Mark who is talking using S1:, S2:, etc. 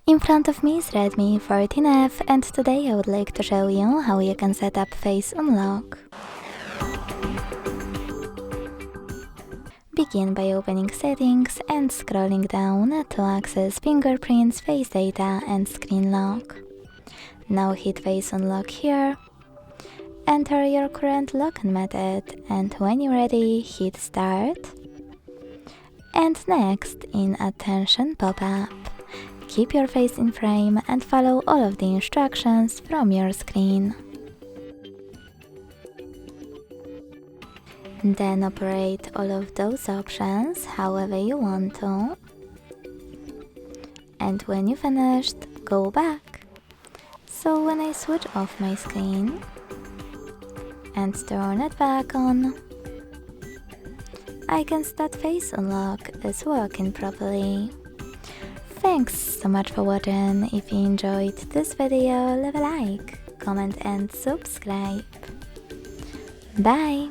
S1: In front of me is Redmi 14R and today I would like to show you how you can set up face unlock. Begin by opening settings and scrolling down to access fingerprints, face data and screen lock. Now hit face unlock here. Enter your current login method and when you're ready hit start. And next in attention pop-up. Keep your face in frame and follow all of the instructions from your screen. Then operate all of those options however you want to. And when you finished, go back. So when I switch off my screen and turn it back on, I can start face unlock is working properly. Thanks so much for watching. If you enjoyed this video, leave a like, comment and subscribe. Bye!